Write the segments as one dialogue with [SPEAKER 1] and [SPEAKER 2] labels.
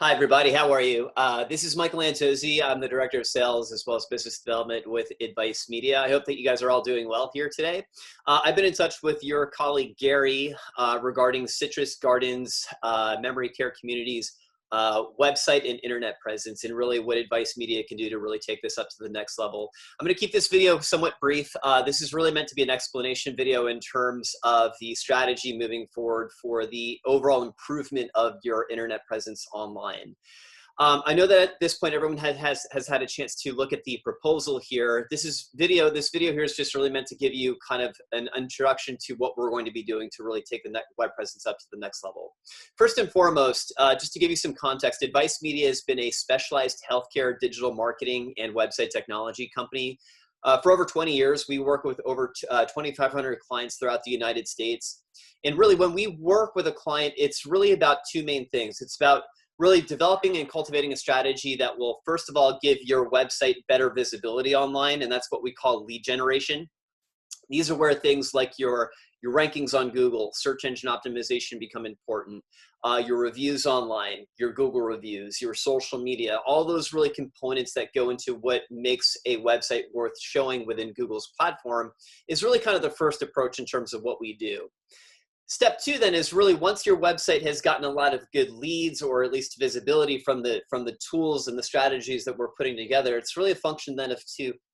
[SPEAKER 1] Hi, everybody. How are you? This is Michael Antozzi. I'm the Director of Sales as well as Business Development with Advice Media. I hope that you guys are all doing well here today. I've been in touch with your colleague, Gary, regarding Citrus Gardens Memory Care Community's website and internet presence, and really what Advice Media can do to really take this up to the next level. I'm going to keep this video somewhat brief. This is really meant to be an explanation video in terms of the strategy moving forward for the overall improvement of your internet presence online. I know that at this point, everyone has had a chance to look at the proposal here. This video here is just really meant to give you kind of an introduction to what we're going to be doing to really take the web presence up to the next level. First and foremost, just to give you some context, Advice Media has been a specialized healthcare digital marketing and website technology company. For over 20 years, we work with over 2,500 clients throughout the United States. And really, when we work with a client, it's really about two main things. It's about really developing and cultivating a strategy that will, first of all, give your website better visibility online, and that's what we call lead generation. These are where things like your rankings on Google, search engine optimization become important, your reviews online, your Google reviews, your social media, all those really components that go into what makes a website worth showing within Google's platform is really kind of the first approach in terms of what we do. Step two then is really once your website has gotten a lot of good leads or at least visibility from the tools and the strategies that we're putting together, it's really a function then of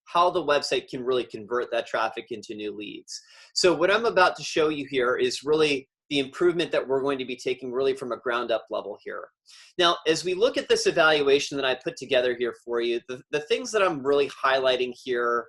[SPEAKER 1] how the website can really convert that traffic into new leads. So what I'm about to show you here is really the improvement that we're going to be taking really from a ground up level here. Now, as we look at this evaluation that I put together here for you, the things that I'm really highlighting here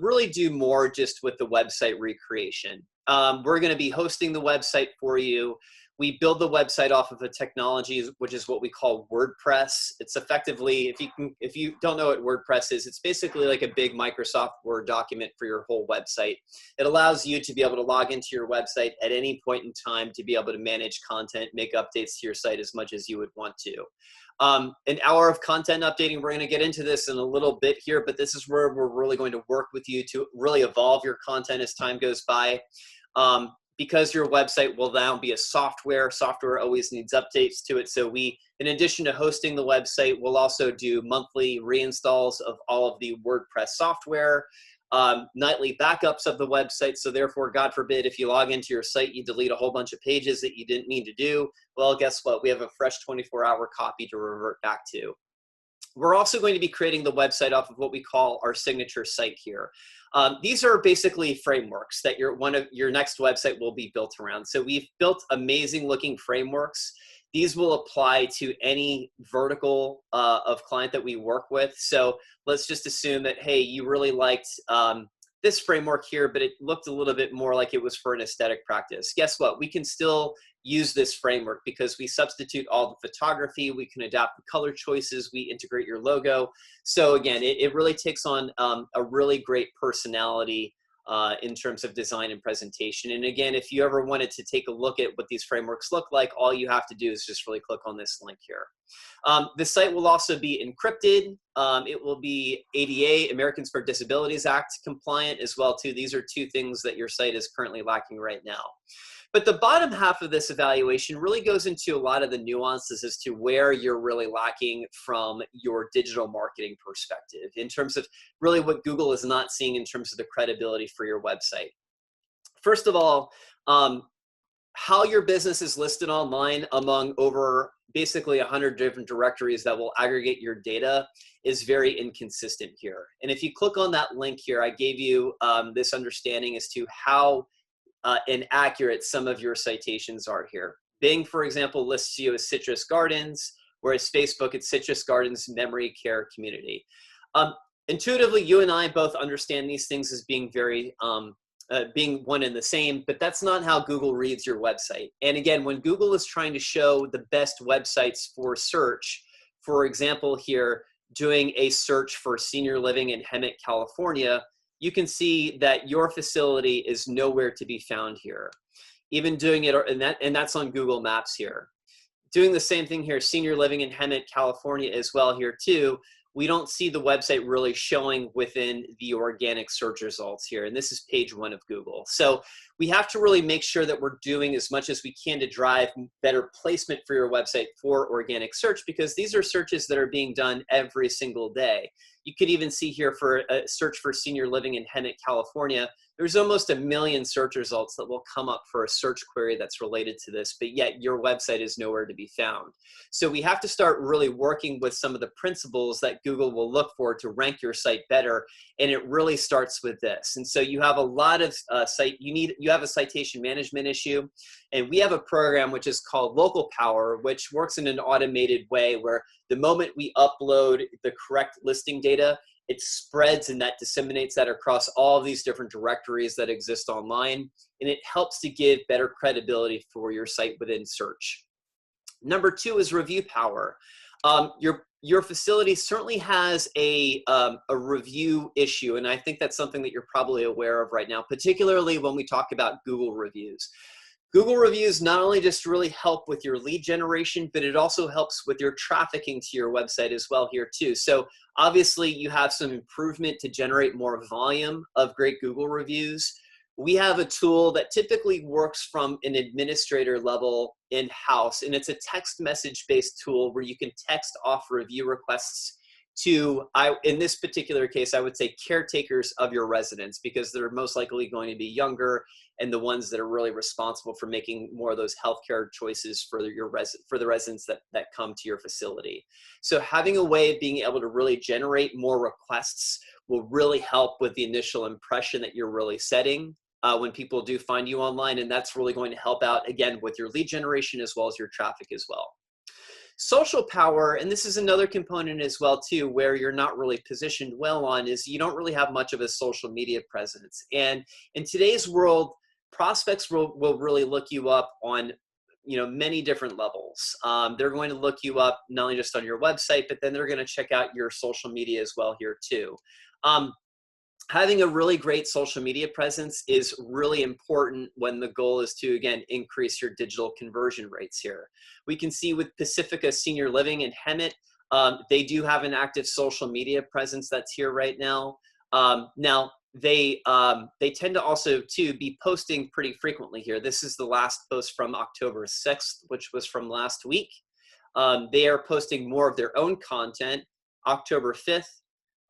[SPEAKER 1] really do more just with the website recreation. We're going to be hosting the website for you. We build the website off of a technology, which is what we call WordPress. It's effectively, if you don't know what WordPress is, it's basically like a big Microsoft Word document for your whole website. It allows you to be able to log into your website at any point in time to be able to manage content, make updates to your site as much as you would want to. An hour of content updating, we're going to get into this in a little bit here, but this is where we're really going to work with you to really evolve your content as time goes by. Because your website will now be a software always needs updates to it. So we, in addition to hosting the website, we'll also do monthly reinstalls of all of the WordPress software, nightly backups of the website. So therefore, God forbid, if you log into your site, you delete a whole bunch of pages that you didn't need to do. Well, guess what? We have a fresh 24-hour copy to revert back to. We're also going to be creating the website off of what we call our signature site here. These are basically frameworks that your next website will be built around. So we've built amazing looking frameworks. These will apply to any vertical of client that we work with. So let's just assume that, hey, you really liked this framework here, but it looked a little bit more like it was for an aesthetic practice. Guess what? We can still use this framework because we substitute all the photography, we can adapt the color choices, we integrate your logo. So again, it really takes on a really great personality in terms of design and presentation. And again, if you ever wanted to take a look at what these frameworks look like, all you have to do is just really click on this link here. The site will also be encrypted. It will be ADA, Americans with Disabilities Act compliant as well too. These are two things that your site is currently lacking right now. But the bottom half of this evaluation really goes into a lot of the nuances as to where you're really lacking from your digital marketing perspective in terms of really what Google is not seeing in terms of the credibility for your website. First of all, how your business is listed online among over basically 100 different directories that will aggregate your data is very inconsistent here. And if you click on that link here, I gave you this understanding as to how inaccurate some of your citations are here. Bing, for example, lists you as Citrus Gardens, whereas Facebook, it's Citrus Gardens Memory Care Community. Intuitively, you and I both understand these things as being very, being one and the same, but that's not how Google reads your website. And again, when Google is trying to show the best websites for search, for example here, doing a search for senior living in Hemet, California, you can see that your facility is nowhere to be found here. Even doing it, and that's on Google Maps here. Doing the same thing here, senior living in Hemet, California as well here too, we don't see the website really showing within the organic search results here. And this is page 1 of Google. So we have to really make sure that we're doing as much as we can to drive better placement for your website for organic search, because these are searches that are being done every single day. You could even see here for a search for senior living in Hemet, California, there's almost 1 million search results that will come up for a search query that's related to this, but yet your website is nowhere to be found. So we have to start really working with some of the principles that Google will look for to rank your site better, and it really starts with this. And so you have a lot of you have a citation management issue, and we have a program which is called Local Power, which works in an automated way where the moment we upload the correct listing data, it spreads and that disseminates that across all of these different directories that exist online, and it helps to give better credibility for your site within search. Number 2 is review power. Your facility certainly has a review issue, and I think that's something that you're probably aware of right now, particularly when we talk about Google reviews. Google reviews not only just really help with your lead generation, but it also helps with your trafficking to your website as well here too. So obviously you have some improvement to generate more volume of great Google reviews. We have a tool that typically works from an administrator level in-house, and it's a text message-based tool where you can text off review requests to, in this particular case, I would say caretakers of your residents, because they're most likely going to be younger and the ones that are really responsible for making more of those healthcare choices for the residents that come to your facility. So having a way of being able to really generate more requests will really help with the initial impression that you're really setting when people do find you online, and that's really going to help out, again, with your lead generation as well as your traffic as well. Social power, and this is another component as well too, where you're not really positioned well on, is you don't really have much of a social media presence. And in today's world, prospects will really look you up on many different levels. They're going to look you up not only just on your website, but then they're going to check out your social media as well here too. Having a really great social media presence is really important when the goal is to, again, increase your digital conversion rates here. We can see with Pacifica Senior Living in Hemet, they do have an active social media presence that's here right now. Now, they tend to also, too, be posting pretty frequently here. This is the last post from October 6th, which was from last week. They are posting more of their own content October 5th.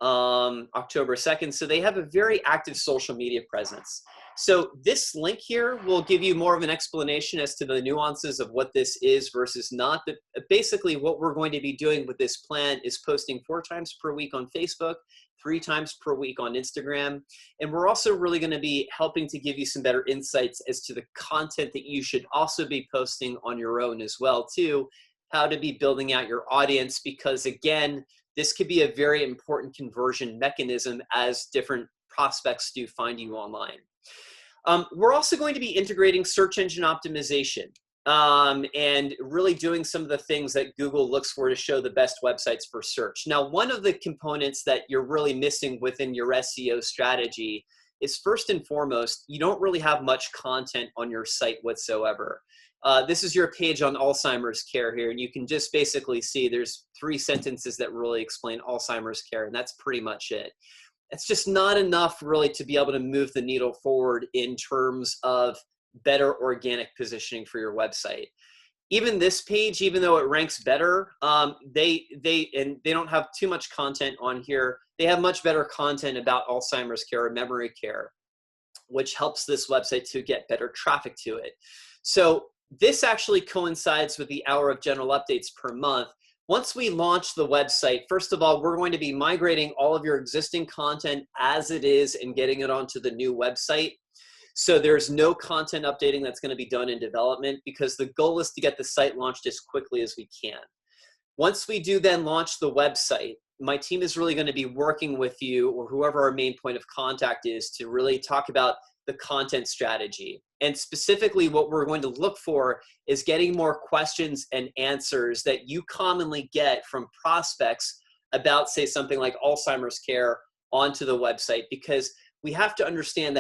[SPEAKER 1] October 2nd. So they have a very active social media presence. So this link here will give you more of an explanation as to the nuances of what this is versus not. But basically what we're going to be doing with this plan is posting 4 times per week on Facebook, 3 times per week on Instagram. And we're also really going to be helping to give you some better insights as to the content that you should also be posting on your own as well too, how to be building out your audience, because again, this could be a very important conversion mechanism as different prospects do find you online. We're also going to be integrating search engine optimization and really doing some of the things that Google looks for to show the best websites for search. Now, one of the components that you're really missing within your SEO strategy is, first and foremost, you don't really have much content on your site whatsoever. This is your page on Alzheimer's care here, and you can just basically see there's 3 sentences that really explain Alzheimer's care, and that's pretty much it. It's just not enough really to be able to move the needle forward in terms of better organic positioning for your website. Even this page, even though it ranks better, they don't have too much content on here. They have much better content about Alzheimer's care or memory care, which helps this website to get better traffic to it. So this actually coincides with the hour of general updates per month. Once we launch the website, first of all, we're going to be migrating all of your existing content as it is and getting it onto the new website. So there's no content updating that's going to be done in development, because the goal is to get the site launched as quickly as we can. Once we do then launch the website, my team is really going to be working with you, or whoever our main point of contact is, to really talk about the content strategy. And specifically what we're going to look for is getting more questions and answers that you commonly get from prospects about, say, something like Alzheimer's care onto the website, because we have to understand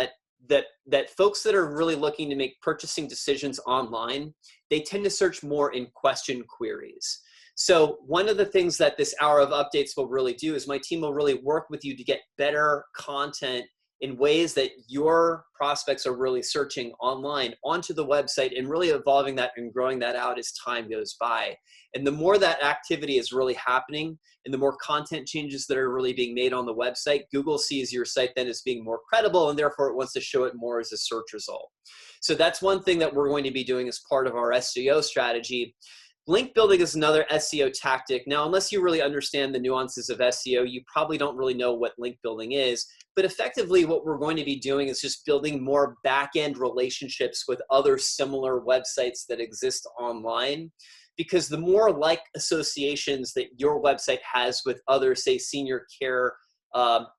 [SPEAKER 1] that folks that are really looking to make purchasing decisions online, they tend to search more in question queries. So one of the things that this hour of updates will really do is my team will really work with you to get better content in ways that your prospects are really searching online onto the website, and really evolving that and growing that out as time goes by. And the more that activity is really happening and the more content changes that are really being made on the website, Google sees your site then as being more credible, and therefore it wants to show it more as a search result. So that's one thing that we're going to be doing as part of our SEO strategy. Link building is another SEO tactic. Now, unless you really understand the nuances of SEO, you probably don't really know what link building is. But effectively, what we're going to be doing is just building more back-end relationships with other similar websites that exist online. Because the more like associations that your website has with other, say, senior care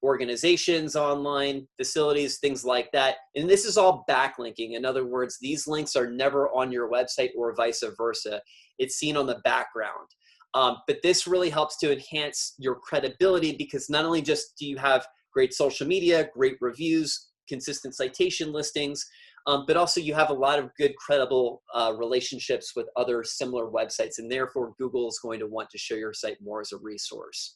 [SPEAKER 1] organizations, online facilities, things like that. And this is all backlinking. In other words, these links are never on your website or vice versa. It's seen on the background. But this really helps to enhance your credibility, because not only just do you have great social media, great reviews, consistent citation listings, but also you have a lot of good, credible relationships with other similar websites, and therefore Google is going to want to show your site more as a resource.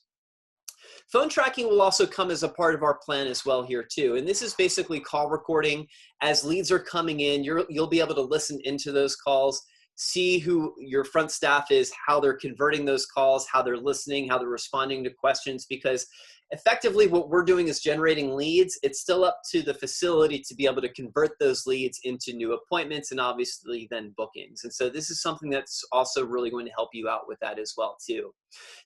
[SPEAKER 1] Phone tracking will also come as a part of our plan as well here too. And this is basically call recording. As leads are coming in, you'll be able to listen into those calls, see who your front staff is, how they're converting those calls, how they're listening, how they're responding to questions, because effectively what we're doing is generating leads. It's still up to the facility to be able to convert those leads into new appointments and obviously then bookings. And so this is something that's also really going to help you out with that as well too.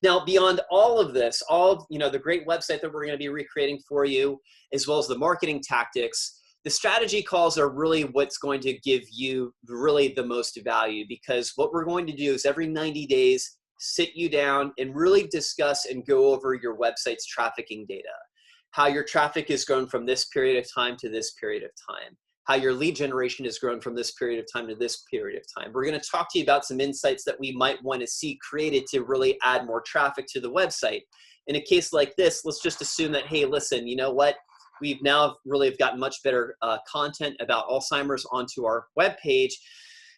[SPEAKER 1] Now, beyond all of this, the great website that we're going to be recreating for you, as well as the marketing tactics, the strategy calls are really what's going to give you really the most value, because what we're going to do is every 90 days, sit you down and really discuss and go over your website's trafficking data, how your traffic has grown from this period of time to this period of time, how your lead generation has grown from this period of time to this period of time. We're going to talk to you about some insights that we might want to see created to really add more traffic to the website. In a case like this, let's just assume that, hey, listen, you know what? We've now really have gotten much better content about Alzheimer's onto our webpage.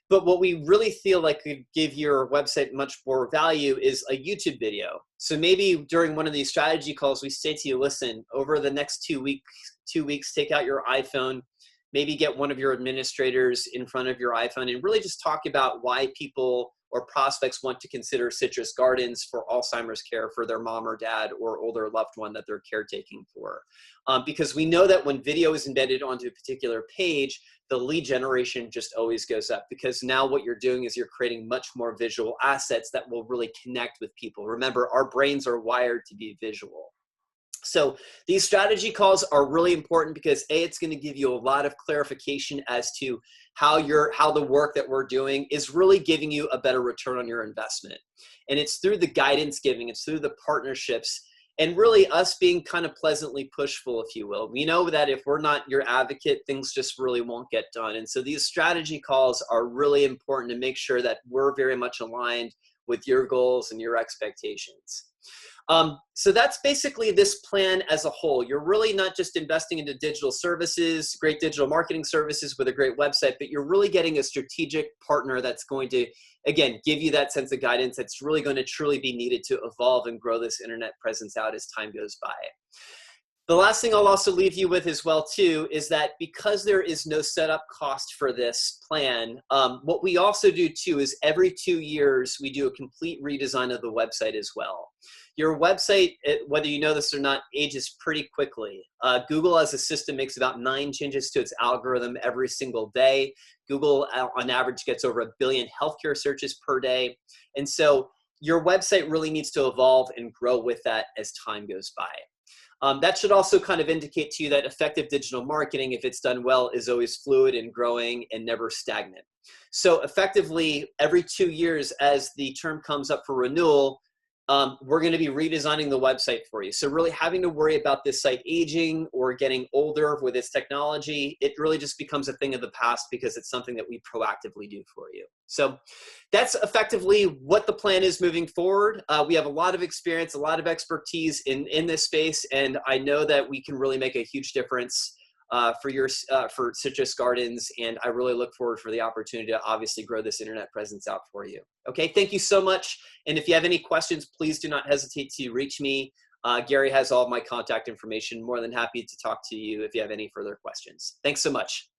[SPEAKER 1] But what we really feel like could give your website much more value is a YouTube video. So maybe during one of these strategy calls, we say to you, listen, over the next 2 weeks, take out your iPhone, maybe get one of your administrators in front of your iPhone and really just talk about why people or prospects want to consider Citrus Gardens for Alzheimer's care for their mom or dad or older loved one that they're caretaking for. Because we know that when video is embedded onto a particular page, the lead generation just always goes up, because now what you're doing is you're creating much more visual assets that will really connect with people. Remember, our brains are wired to be visual. So these strategy calls are really important because A, it's going to give you a lot of clarification as to how the work that we're doing is really giving you a better return on your investment. And it's through the guidance giving, it's through the partnerships, and really us being kind of pleasantly pushful, if you will. We know that if we're not your advocate, things just really won't get done. And so these strategy calls are really important to make sure that we're very much aligned with your goals and your expectations. So that's basically this plan as a whole. You're really not just investing into digital services, great digital marketing services with a great website, but you're really getting a strategic partner that's going to, again, give you that sense of guidance that's really going to truly be needed to evolve and grow this internet presence out as time goes by. The last thing I'll also leave you with as well too is that because there is no setup cost for this plan, what we also do too is every 2 years we do a complete redesign of the website as well. Your website, whether you know this or not, ages pretty quickly. Google as a system makes about 9 changes to its algorithm every single day. Google on average gets over 1 billion healthcare searches per day. And so your website really needs to evolve and grow with that as time goes by. That should also kind of indicate to you that effective digital marketing, if it's done well, is always fluid and growing and never stagnant. So effectively, every 2 years as the term comes up for renewal, we're going to be redesigning the website for you. So really having to worry about this site aging or getting older with its technology, it really just becomes a thing of the past because it's something that we proactively do for you. So that's effectively what the plan is moving forward. We have a lot of experience, a lot of expertise in this space, and I know that we can really make a huge difference for Citrus Gardens, and I really look forward for the opportunity to obviously grow this internet presence out for you. Okay, thank you so much. And if you have any questions, please do not hesitate to reach me. Gary has all of my contact information. More than happy to talk to you if you have any further questions. Thanks so much.